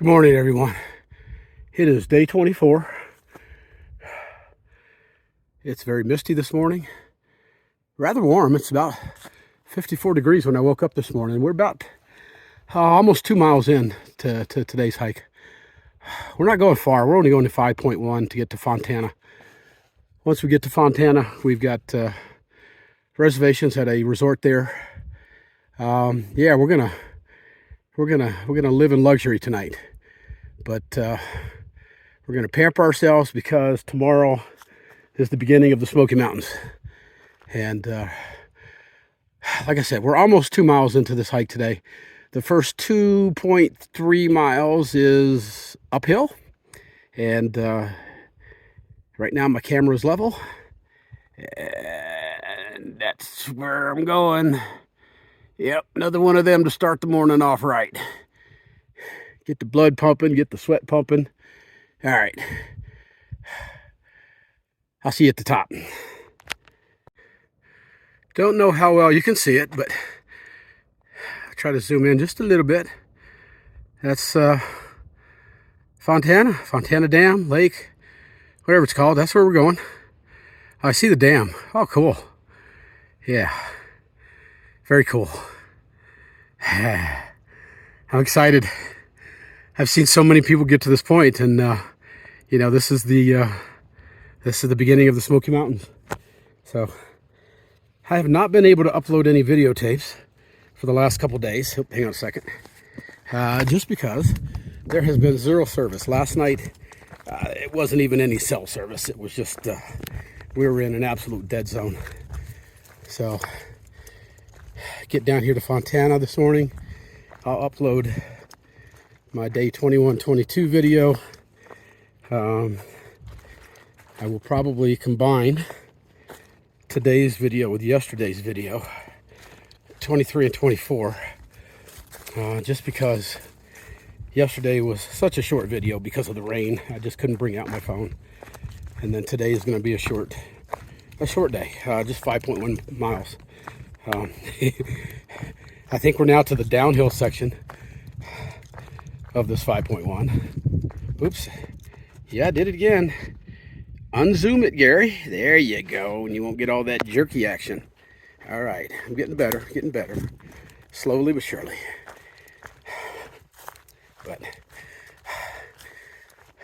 Good morning, everyone. It is day 24. It's very misty this morning. Rather warm. It's about 54 degrees when I woke up this morning. We're about almost 2 miles in to today's hike. We're not going far. We're only going to 5.1 to get to Fontana. Once we get to Fontana, we've got reservations at a resort there. Yeah, we're gonna live in luxury tonight. But we're going to pamper ourselves because tomorrow is the beginning of the Smoky Mountains. And like I said, we're almost 2 miles into this hike today. The first 2.3 miles is uphill. And right now my camera is level. And that's where I'm going. Yep, another one of them to start the morning off right. Get the blood pumping, get the sweat pumping. All right. I'll see you at the top. Don't know how well you can see it, but I'll try to zoom in just a little bit. That's Fontana Dam, Lake, whatever it's called. That's where we're going. I see the dam. Oh, cool. Yeah. Very cool. I'm excited. I've seen so many people get to this point, and you know, this is the beginning of the Smoky Mountains. So I have not been able to upload any videotapes for the last couple days. Hang on a second. Just because there has been zero service. Last night it wasn't even any cell service. It was just we were in an absolute dead zone. So get down here to Fontana this morning. I'll upload my day 21-22 video. I will probably combine today's video with yesterday's video, 23 and 24, just because yesterday was such a short video because of the rain. I just couldn't bring out my phone. And then today is going to be a short day, just 5.1 miles. I think we're now to the downhill section of this 5.1. Oops. Yeah, I did it again. Unzoom it, Gary. There you go. And you won't get all that jerky action. All right. I'm getting better. Slowly but surely. But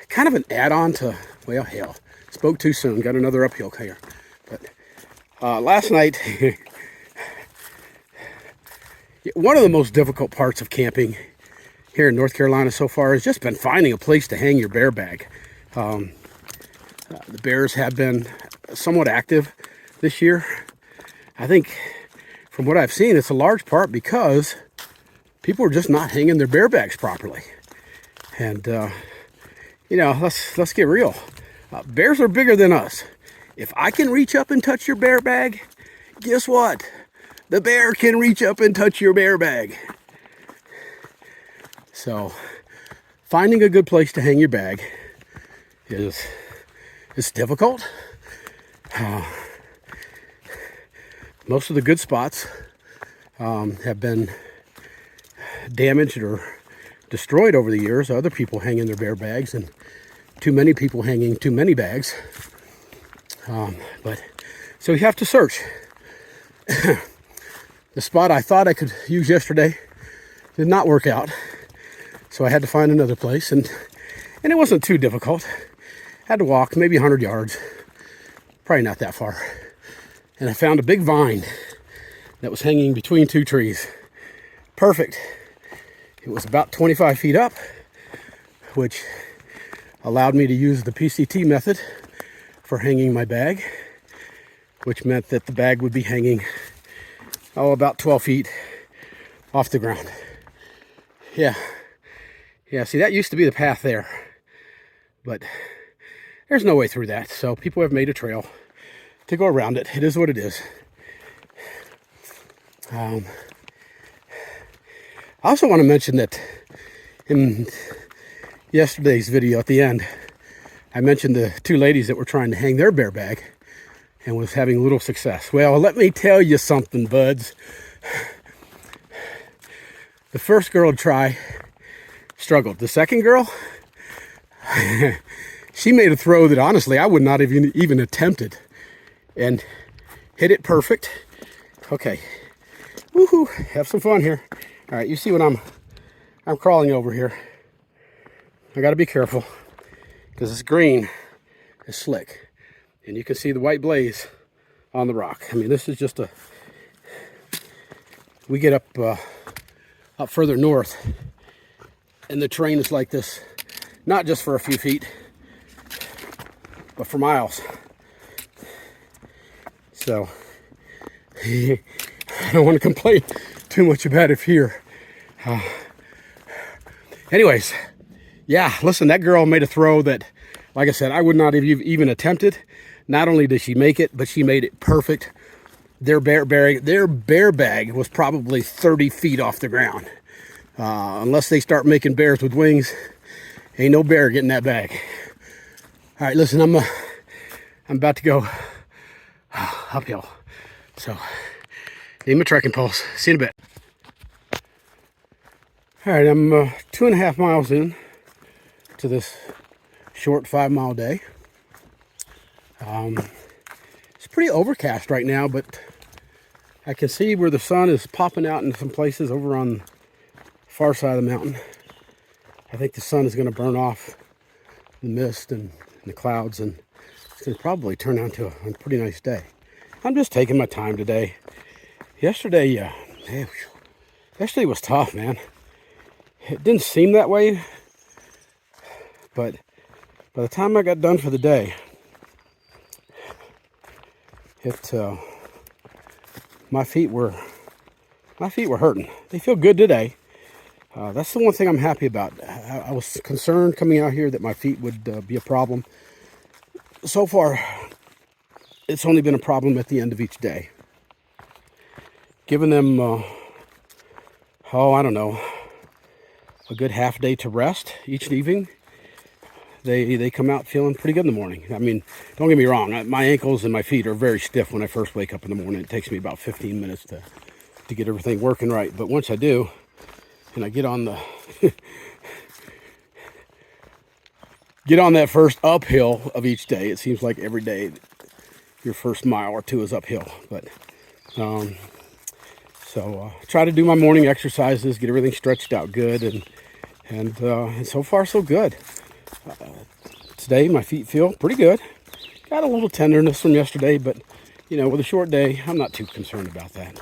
kind of an add-on to, well, hell. Spoke too soon. Got another uphill here. But last night, one of the most difficult parts of camping here in North Carolina so far has just been finding a place to hang your bear bag. The bears have been somewhat active this year. I think from what I've seen, it's a large part because people are just not hanging their bear bags properly. And, you know, let's get real. Bears are bigger than us. If I can reach up and touch your bear bag, guess what? The bear can reach up and touch your bear bag. So, finding a good place to hang your bag is difficult. Most of the good spots have been damaged or destroyed over the years. Other people hanging their bear bags, and too many people hanging too many bags. But so you have to search. The spot I thought I could use yesterday did not work out. So I had to find another place, and it wasn't too difficult. Had to walk maybe 100 yards, probably not that far. And I found a big vine that was hanging between two trees. Perfect. It was about 25 feet up, which allowed me to use the PCT method for hanging my bag, which meant that the bag would be hanging, about 12 feet off the ground. Yeah, see, that used to be the path there, but there's no way through that. So people have made a trail to go around it. It is what it is. I also want to mention that in yesterday's video at the end, I mentioned the two ladies that were trying to hang their bear bag and was having little success. Well, let me tell you something, buds. The first girl to try, struggled. The second girl, she made a throw that honestly I would not have even attempted, and hit it perfect. Okay, woohoo! Have some fun here. All right, you see what I'm crawling over here. I got to be careful because this green is slick, and you can see the white blaze on the rock. I mean, this is just a. We get up further north, and the terrain is like this, not just for a few feet, but for miles. So I don't want to complain too much about it here. Anyways, yeah, listen, that girl made a throw that, like I said, I would not have even attempted. Not only did she make it, but she made it perfect. Their bear bag was probably 30 feet off the ground. Unless they start making bears with wings, ain't no bear getting that bag. All right, listen, I'm about to go uphill. So, need my trekking poles. See you in a bit. All right, I'm 2.5 miles in to this short 5-mile day. It's pretty overcast right now, but I can see where the sun is popping out in some places over on the far side of the mountain. I think the sun is going to burn off the mist and the clouds, and it's going to probably turn out to a pretty nice day. I'm just taking my time today. Yesterday was tough, man. It didn't seem that way, but by the time I got done for the day, my feet were hurting. They feel good today. That's the one thing I'm happy about. I was concerned coming out here that my feet would be a problem. So far, it's only been a problem at the end of each day. Giving them, I don't know, a good half day to rest each evening. They come out feeling pretty good in the morning. I mean, don't get me wrong, my ankles and my feet are very stiff when I first wake up in the morning. It takes me about 15 minutes to get everything working right. But once I do, and I get on the get on that first uphill of each day, it seems like every day your first mile or two is uphill. But try to do my morning exercises, get everything stretched out good, and so far so good. Today my feet feel pretty good. Got a little tenderness from yesterday, but with a short day, I'm not too concerned about that.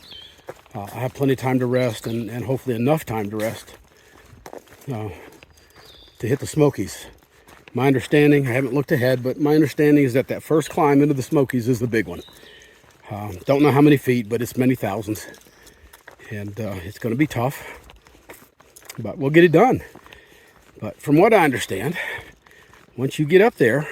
I have plenty of time to rest, and hopefully enough time to rest to hit the Smokies. My understanding, I haven't looked ahead, but my understanding is that first climb into the Smokies is the big one. Don't know how many feet, but it's many thousands. And it's going to be tough, but we'll get it done. But from what I understand, once you get up there,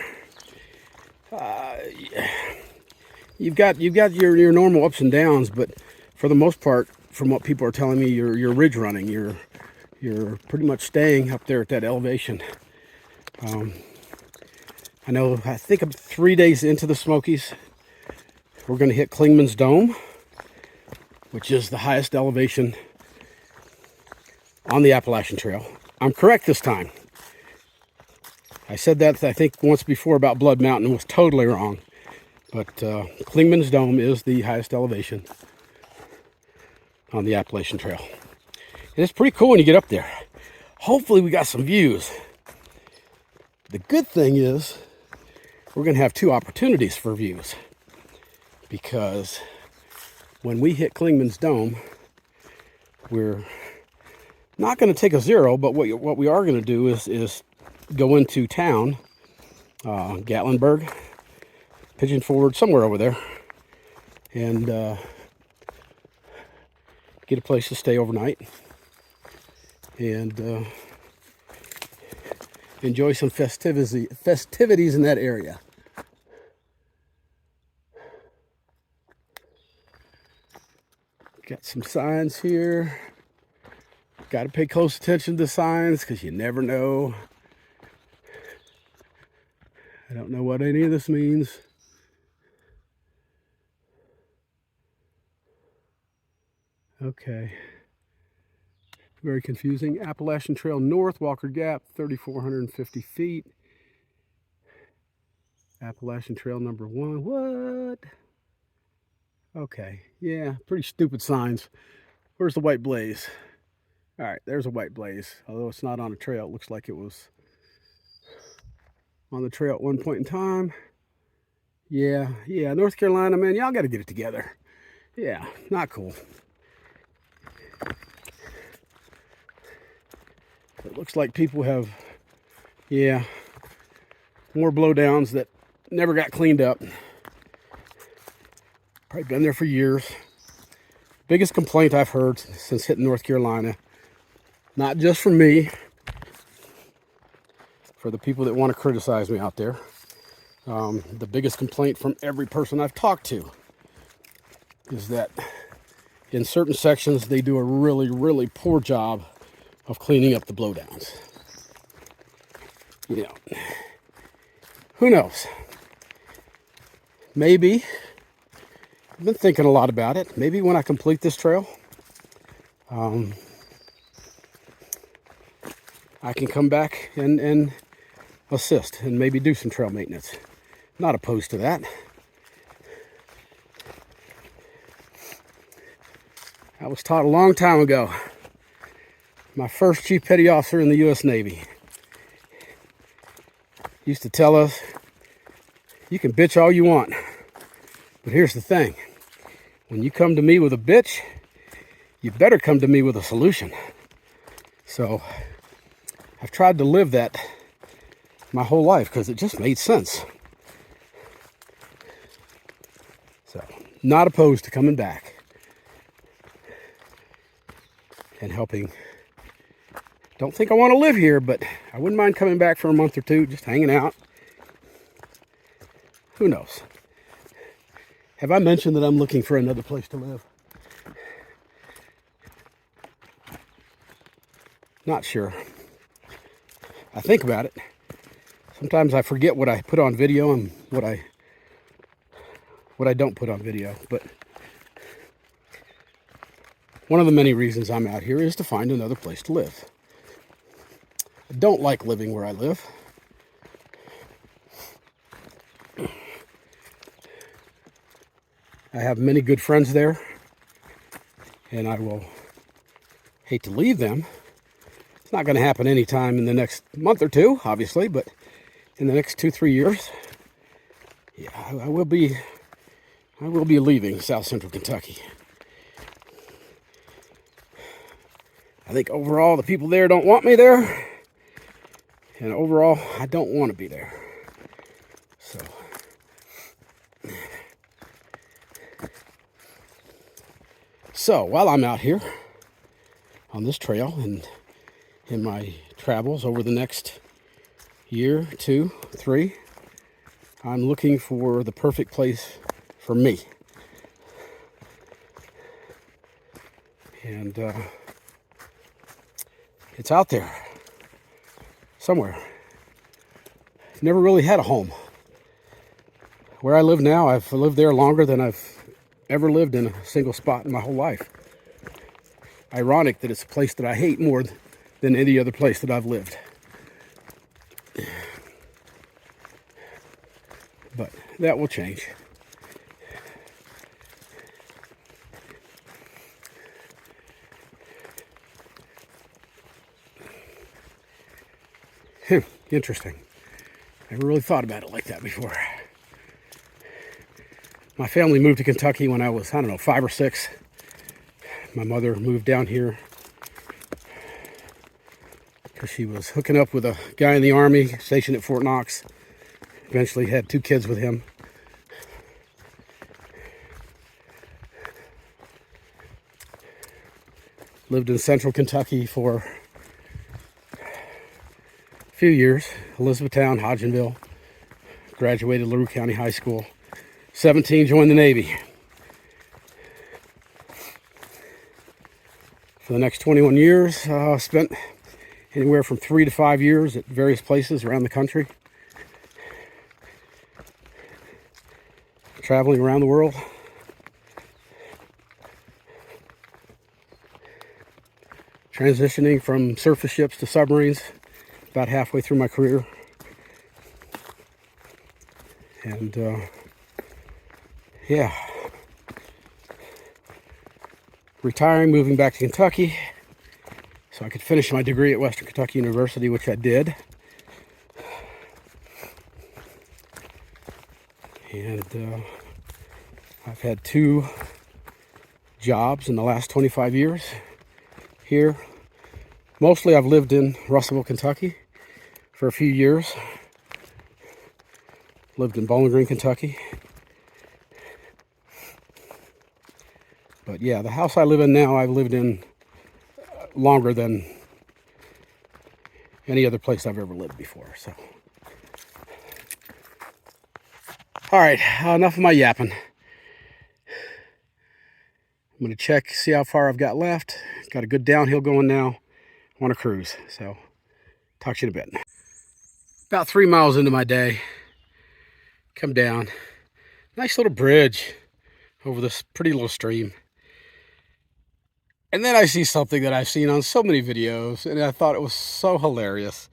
you've got your normal ups and downs, but for the most part, from what people are telling me, you're ridge running. You're pretty much staying up there at that elevation. I think I'm 3 days into the Smokies. We're going to hit Clingman's Dome, which is the highest elevation on the Appalachian Trail. I'm correct this time. I said that I think once before about Blood Mountain, was totally wrong. But Clingman's Dome is the highest elevation on the Appalachian Trail. And it's pretty cool when you get up there. Hopefully we got some views. The good thing is we're going to have 2 opportunities for views, because when we hit Clingman's Dome, we're not going to take a zero, but what we are going to do is go into town, Gatlinburg, Pigeon Forge, somewhere over there, and get a place to stay overnight and enjoy some festivities in that area. Got some signs here. Got to pay close attention to signs because you never know. I don't know what any of this means. Okay. Very confusing. Appalachian Trail North, Walker Gap, 3,450 feet. Appalachian Trail number 1. What? Okay, yeah, pretty stupid signs. Where's the white blaze? All right, there's a white blaze. Although it's not on a trail, it looks like it was on the trail at one point in time. Yeah, North Carolina, man, y'all got to get it together. Yeah, not cool. It looks like people have, more blowdowns that never got cleaned up. Probably been there for years. Biggest complaint I've heard since hitting North Carolina, not just from me, for the people that want to criticize me out there. The biggest complaint from every person I've talked to is that in certain sections they do a really, really poor job of cleaning up the blowdowns. You know, who knows? Maybe, I've been thinking a lot about it. Maybe when I complete this trail, I can come back and assist and maybe do some trail maintenance. Not opposed to that. I was taught a long time ago. My first Chief Petty Officer in the U.S. Navy used to tell us, you can bitch all you want, but here's the thing. When you come to me with a bitch, you better come to me with a solution. So I've tried to live that my whole life because it just made sense. So, not opposed to coming back and helping. Don't think I want to live here, but I wouldn't mind coming back for a month or two, just hanging out. Who knows? Have I mentioned that I'm looking for another place to live? Not sure. I think about it. Sometimes I forget what I put on video and what I don't put on video, but one of the many reasons I'm out here is to find another place to live. I don't like living where I live. I have many good friends there, and I will hate to leave them. It's not going to happen anytime in the next month or two, obviously, but in the next 2-3 years, yeah, I will be leaving South Central Kentucky. I think overall the people there don't want me there, and overall I don't want to be there. So while I'm out here on this trail and in my travels over the next year, 2, 3, I'm looking for the perfect place for me. And it's out there somewhere. I've never really had a home. Where I live now, I've lived there longer than I've ever lived in a single spot in my whole life. Ironic that it's a place that I hate more than any other place that I've lived. But that will change. Interesting. Never really thought about it like that before. My family moved to Kentucky when I was, 5 or 6. My mother moved down here because she was hooking up with a guy in the Army stationed at Fort Knox. Eventually had 2 kids with him. Lived in central Kentucky for a few years. Elizabethtown, Hodgenville. Graduated LaRue County High School. 17, joined the Navy. For the next 21 years, spent anywhere from 3 to 5 years at various places around the country. Traveling around the world. transitioning from surface ships to submarines about halfway through my career. And yeah, retiring, moving back to Kentucky so I could finish my degree at Western Kentucky University, which I did. And I've had 2 jobs in the last 25 years here. Mostly I've lived in Russellville, Kentucky for a few years. Lived in Bowling Green, Kentucky. But yeah, the house I live in now, I've lived in longer than any other place I've ever lived before. So, all right, enough of my yapping. I'm gonna check, see how far I've got left. Got a good downhill going now. I want to cruise, so talk to you in a bit. About 3 miles into my day, come down. Nice little bridge over this pretty little stream. And then I see something that I've seen on so many videos, and I thought it was so hilarious.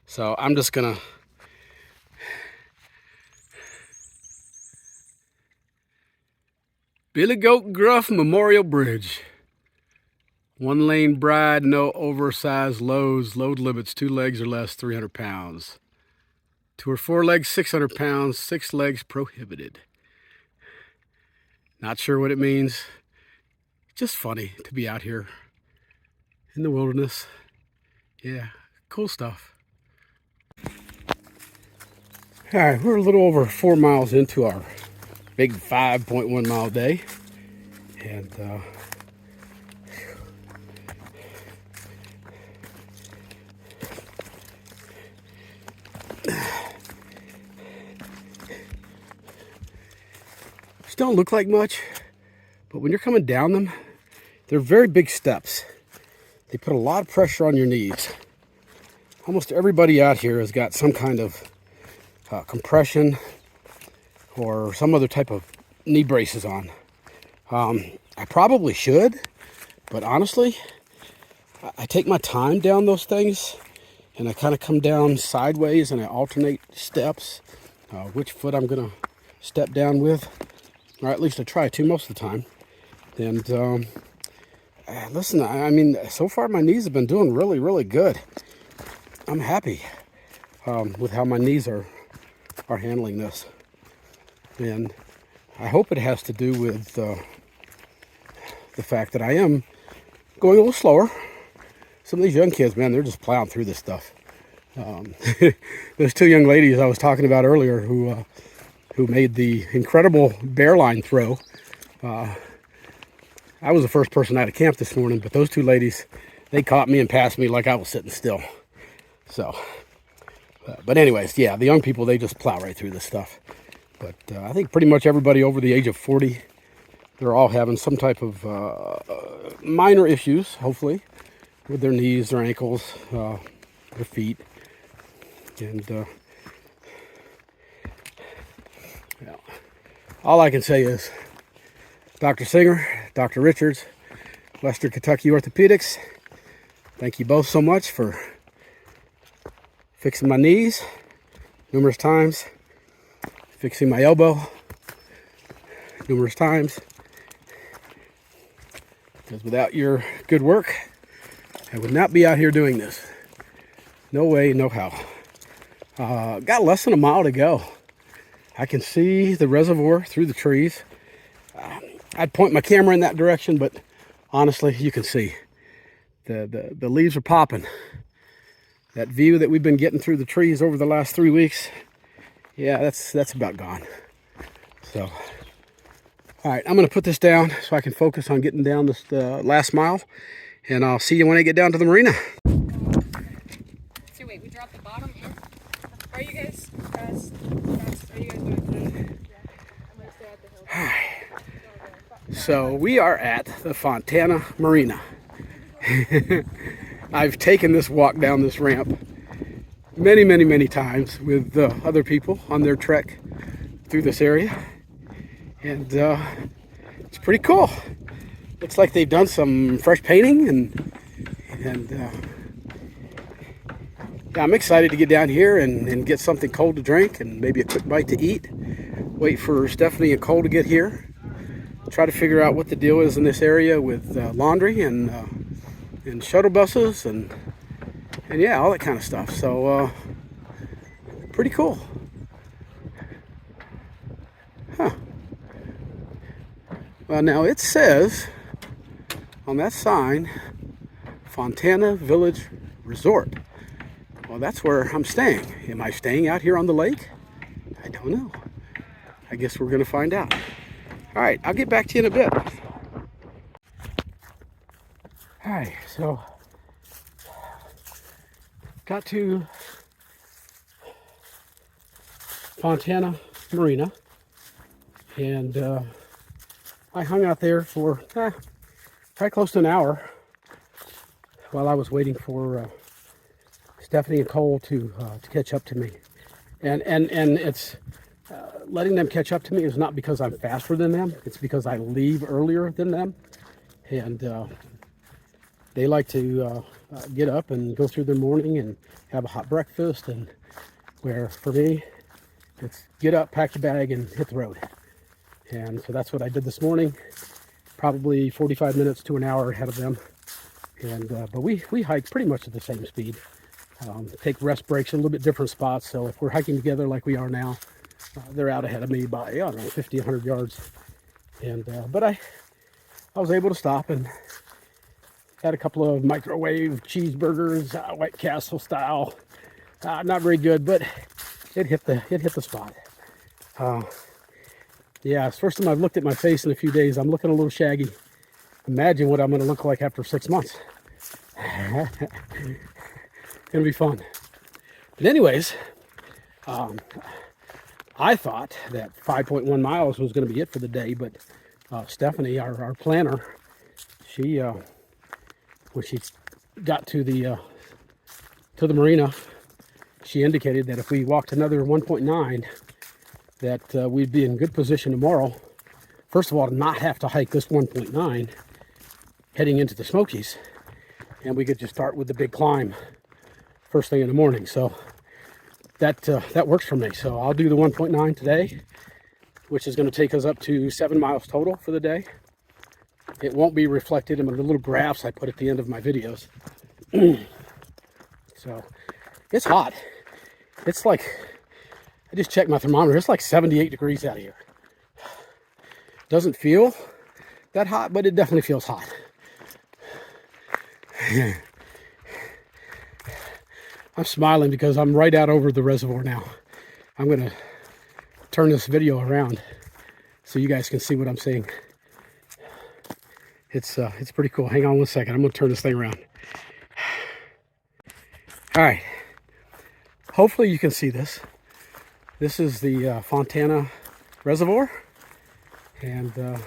So I'm just gonna Billy Goat Gruff Memorial Bridge. 1-lane bride, no oversized loads. Load limits 2 legs or less, 300 pounds. 2 or 4 legs, 600 pounds. 6 legs prohibited. Not sure what it means. Just funny to be out here in the wilderness. Yeah, cool stuff. All right, we're a little over 4 miles into our big 5.1 mile day. And these don't look like much, but when you're coming down them, they're very big steps. They put a lot of pressure on your knees. Almost everybody out here has got some kind of compression or some other type of knee braces on. I probably should, but honestly, I take my time down those things, and I kind of come down sideways and I alternate steps, which foot I'm gonna step down with, or at least I try to most of the time. And listen, I mean, so far my knees have been doing really, really good. I'm happy with how my knees are handling this. And I hope it has to do with the fact that I am going a little slower. Some of these young kids, man, they're just plowing through this stuff. Those 2 young ladies I was talking about earlier who made the incredible bear line throw. I was the first person out of camp this morning, but those 2 ladies, they caught me and passed me like I was sitting still. So, but anyways, yeah, the young people, they just plow right through this stuff. But I think pretty much everybody over the age of 40, they're all having some type of minor issues, hopefully, with their knees, their ankles, their feet. And yeah, all I can say is, Dr. Singer, Dr. Richards, Western Kentucky Orthopedics, thank you both so much for fixing my knees numerous times, fixing my elbow numerous times. Because without your good work, I would not be out here doing this. No way, no how. Got less than a mile to go. I can see the reservoir through the trees. I'd point my camera in that direction, but honestly, you can see the leaves are popping. That view that we've been getting through the trees over the last 3 weeks, yeah, that's about gone. So, all right, I'm going to put this down so I can focus on getting down this last mile, and I'll see you when I get down to the marina. So wait, we dropped the bottom in. Are you guys fast? Are you guys doing good? Yeah. I'm going to stay at the hill. So we are at the Fontana Marina. I've taken this walk down this ramp many, many, many times with other people on their trek through this area. And it's pretty cool. Looks like they've done some fresh painting, and And yeah, I'm excited to get down here and get something cold to drink and maybe a quick bite to eat. Wait for Stephanie and Cole to get here. Try to figure out what the deal is in this area with laundry and shuttle buses and yeah, all that kind of stuff. So pretty cool. Huh. Well, now it says on that sign, Fontana Village Resort. Well, that's where I'm staying. Am I staying out here on the lake? I don't know. I guess we're going to find out. All right, I'll get back to you in a bit. All right, so got to Fontana Marina, and I hung out there for probably close to an hour while I was waiting for Stephanie and Cole to catch up to me, and it's letting them catch up to me is not because I'm faster than them. It's because I leave earlier than them, and they like to get up and go through their morning and have a hot breakfast, and where for me it's get up, pack your bag, and hit the road. And so that's what I did this morning, probably 45 minutes to an hour ahead of them. And but we hike pretty much at the same speed. Take rest breaks in a little bit different spots. So if we're hiking together like we are now, they're out ahead of me by, I don't know, 50, 100 yards. And but I was able to stop and had a couple of microwave cheeseburgers, White Castle style. Not very good, but it hit the spot. Yeah, it's the first time I've looked at my face in a few days. I'm looking a little shaggy. Imagine what I'm going to look like after 6 months. It's going to be fun. But anyways, I thought that 5.1 miles was going to be it for the day, but Stephanie, our planner, she when she got to the marina, she indicated that if we walked another 1.9, that we'd be in good position tomorrow. First of all, to not have to hike this 1.9 heading into the Smokies, and we could just start with the big climb first thing in the morning. So that works for me. So I'll do the 1.9 today, which is going to take us up to 7 miles total for the day. It won't be reflected in the little graphs I put at the end of my videos. So it's hot. It's like, I just checked my thermometer. It's like 78 degrees out of here. Doesn't feel that hot, but it definitely feels hot. I'm smiling because I'm right out over the reservoir now. I'm going to turn this video around so you guys can see what I'm seeing. It's pretty cool. Hang on one second. I'm going to turn this thing around. All right. Hopefully you can see this. This is the Fontana Reservoir, and a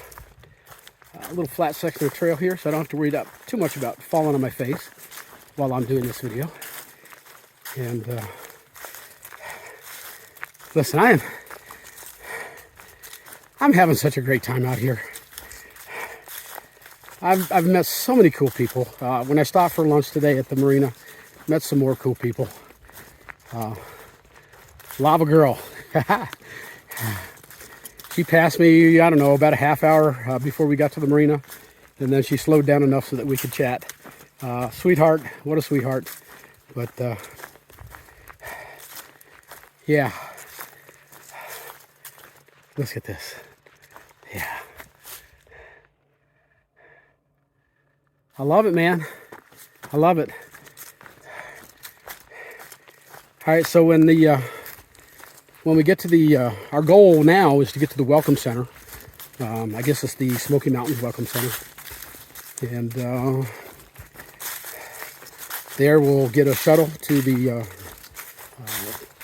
little flat section of trail here, so I don't have to worry too much about falling on my face while I'm doing this video. And listen, I'm having such a great time out here. I've met so many cool people. When I stopped for lunch today at the marina, met some more cool people. Lava Girl. She passed me, I don't know, about a half hour before we got to the marina. And then she slowed down enough so that we could chat. Sweetheart, what a sweetheart. But, yeah. Look at this. Yeah. I love it, man. I love it. All right, so when we get to the, our goal now is to get to the Welcome Center. I guess it's the Smoky Mountains Welcome Center. And there we'll get a shuttle to the,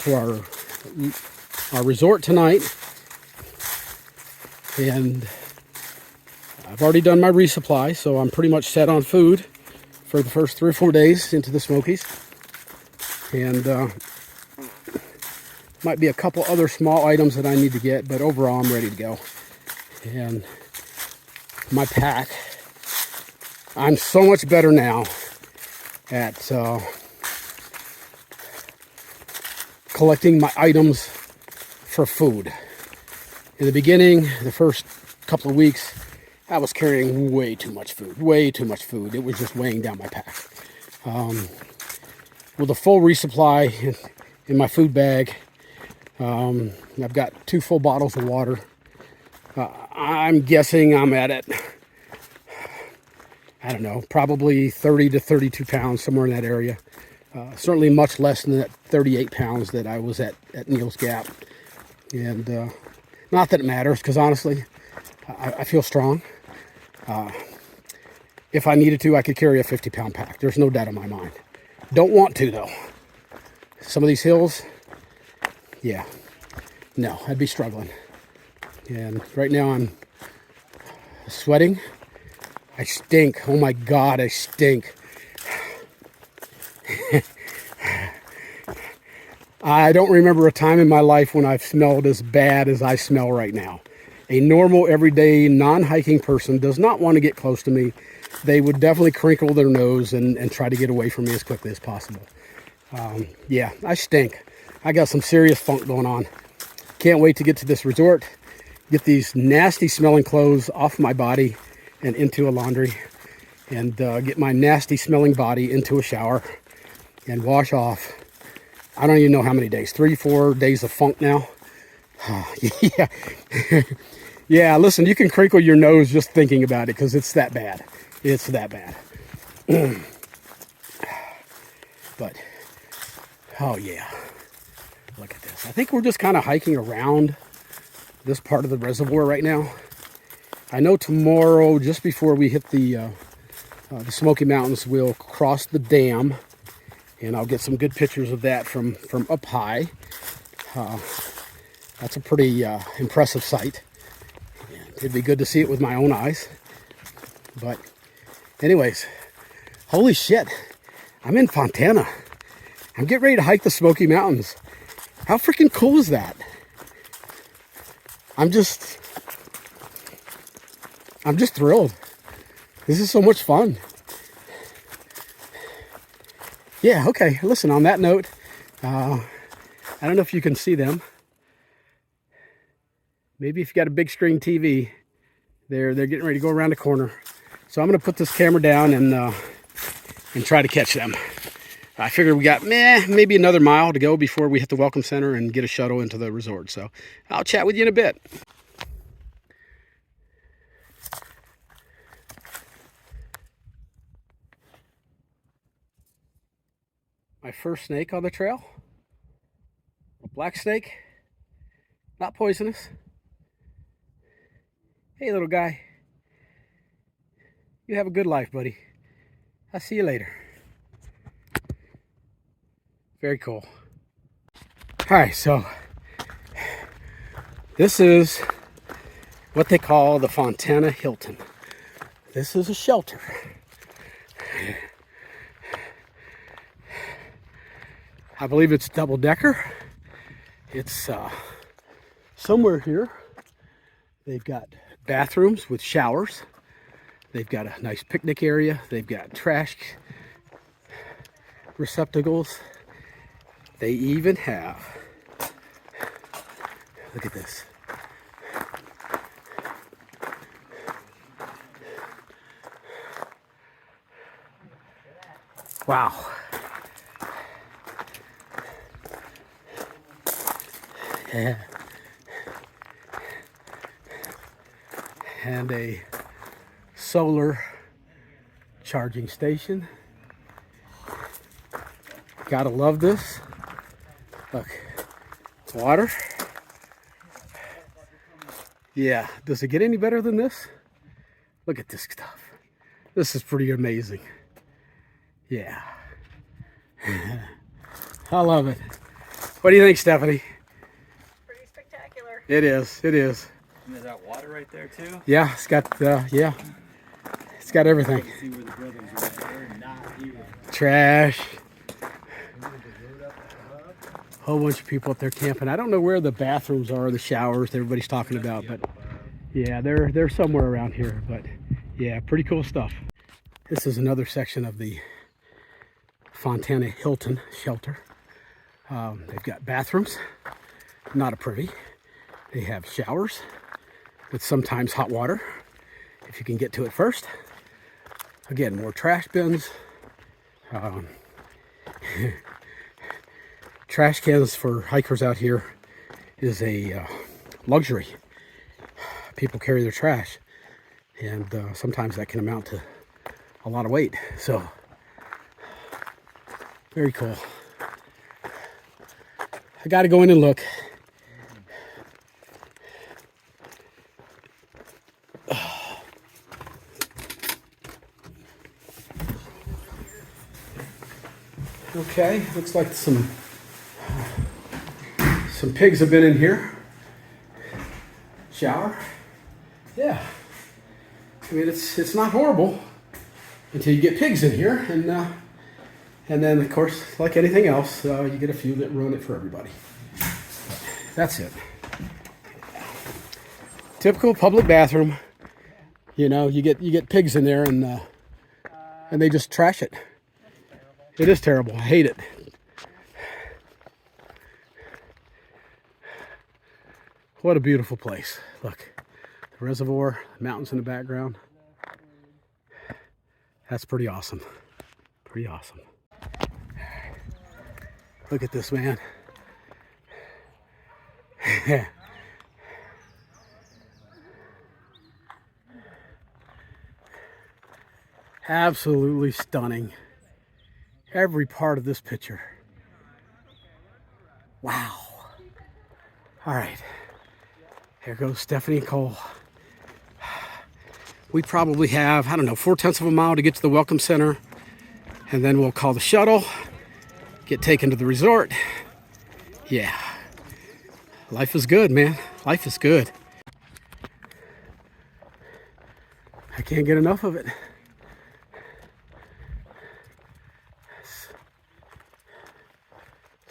to our resort tonight. And I've already done my resupply, so I'm pretty much set on food for the first 3 or 4 days into the Smokies. And might be a couple other small items that I need to get, but overall I'm ready to go. And my pack, I'm so much better now at collecting my items for food. In the beginning, the first couple of weeks, I was carrying way too much food, way too much food. It was just weighing down my pack. With a full resupply in my food bag, I've got 2 full bottles of water. I'm guessing I'm at it, I don't know, probably 30 to 32 pounds, somewhere in that area. Certainly much less than that 38 pounds that I was at Neil's Gap. And not that it matters, because honestly, I feel strong. If I needed to, I could carry a 50-pound pack. There's no doubt in my mind. Don't want to, though. Some of these hills, yeah, no, I'd be struggling. And right now I'm sweating. I stink. Oh my God, I stink. I don't remember a time in my life when I've smelled as bad as I smell right now. A normal, everyday, non-hiking person does not want to get close to me. They would definitely crinkle their nose and try to get away from me as quickly as possible. Yeah, I stink. I got some serious funk going on. Can't wait to get to this resort, get these nasty smelling clothes off my body and into a laundry, and get my nasty smelling body into a shower and wash off. I don't even know how many days, 3-4 days of funk now. Yeah. Yeah, listen, you can crinkle your nose just thinking about it, because it's that bad. It's that bad. But, oh yeah, look at this. I think we're just kind of hiking around this part of the reservoir right now. I know tomorrow, just before we hit the Smoky Mountains, we'll cross the dam, and I'll get some good pictures of that from up high. That's a pretty impressive sight. It'd be good to see it with my own eyes. But anyways, holy shit, I'm in Fontana. I'm getting ready to hike the Smoky Mountains. How freaking cool is that? I'm just thrilled. This is so much fun. Yeah, okay, listen, on that note, I don't know if you can see them. Maybe if you got a big screen TV, they're getting ready to go around the corner. So I'm going to put this camera down and try to catch them. I figured we got maybe another mile to go before we hit the Welcome Center and get a shuttle into the resort. So I'll chat with you in a bit. My first snake on the trail, a black snake, not poisonous. Hey, little guy, you have a good life, buddy. I'll see you later. Very cool. All right, so this is what they call the Fontana Hilton. This is a shelter. I believe it's double-decker. It's somewhere here. They've got bathrooms with showers. They've got a nice picnic area. They've got trash receptacles. They even have, look at this. Wow. Yeah. And a solar charging station. Gotta love this. Look, water. Yeah, does it get any better than this? Look at this stuff. This is pretty amazing. Yeah. I love it. What do you think, Stephanie? Pretty spectacular. It is, it is. And there's that water right there too? Yeah, it's got, yeah. It's got everything. See where the buildings are at. They're not here. Trash. Whole bunch of people up there camping. I don't know where the bathrooms are, the showers that everybody's talking about, but yeah, they're somewhere around here. But yeah, pretty cool stuff. This is another section of the Fontana Hilton shelter. They've got bathrooms, not a pretty. They have showers with sometimes hot water, if you can get to it first. Again, more trash bins. Trash cans for hikers out here is a luxury. People carry their trash, and sometimes that can amount to a lot of weight. So, very cool. I got to go in and look. Okay, looks like some pigs have been in here. Shower. Yeah. I mean, it's not horrible until you get pigs in here, and then of course, like anything else, you get a few that ruin it for everybody. That's it. Typical public bathroom. You know, you get pigs in there, and they just trash it. It is terrible. I hate it. What a beautiful place. Look, the reservoir, mountains in the background. That's pretty awesome. Pretty awesome. Look at this, man. Absolutely stunning. Every part of this picture. Wow. All right. Here goes Stephanie and Cole. We probably have, I don't know, 4/10 of a mile to get to the Welcome Center. And then we'll call the shuttle, get taken to the resort. Yeah. Life is good, man. Life is good. I can't get enough of it.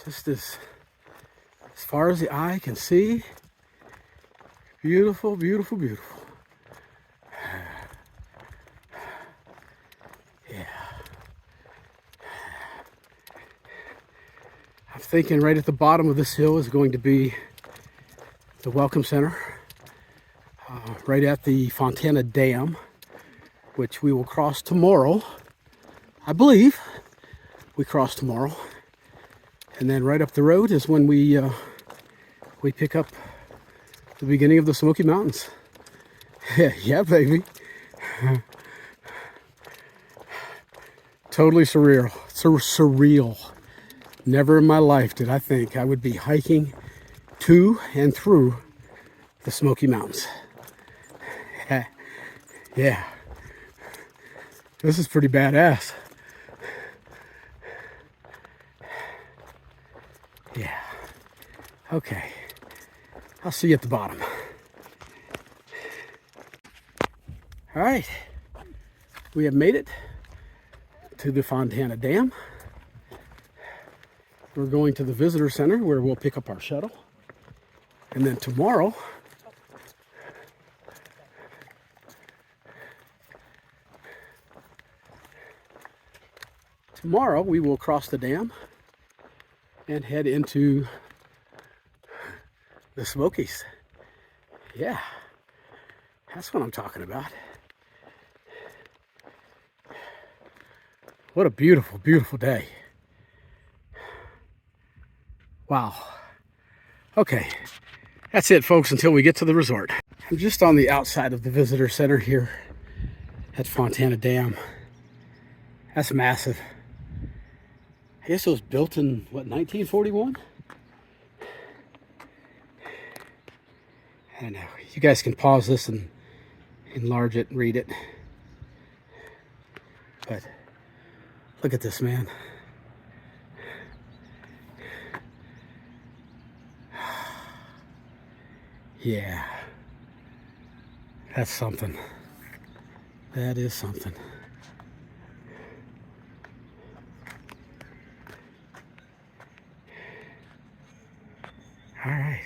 Just as far as the eye can see. Beautiful, beautiful, beautiful. Yeah. I'm thinking right at the bottom of this hill is going to be the Welcome Center. Right at the Fontana Dam, which we will cross tomorrow. I believe we cross tomorrow. And then right up the road is when we pick up the beginning of the Smoky Mountains. Yeah, baby. Totally surreal. Surreal. Never in my life did I think I would be hiking to and through the Smoky Mountains. Yeah. This is pretty badass. Yeah. Okay. I'll see you at the bottom. All right. We have made it to the Fontana Dam. We're going to the visitor center where we'll pick up our shuttle. And then tomorrow, we will cross the dam and head into the Smokies. Yeah, that's what I'm talking about. What a beautiful, beautiful day. Wow. Okay, that's it, folks, until we get to the resort. I'm just on the outside of the visitor center here at Fontana Dam. That's massive. I guess it was built in, what, 1941? I don't know. You guys can pause this and enlarge it and read it. But look at this, man. Yeah. That's something. That is something. All right.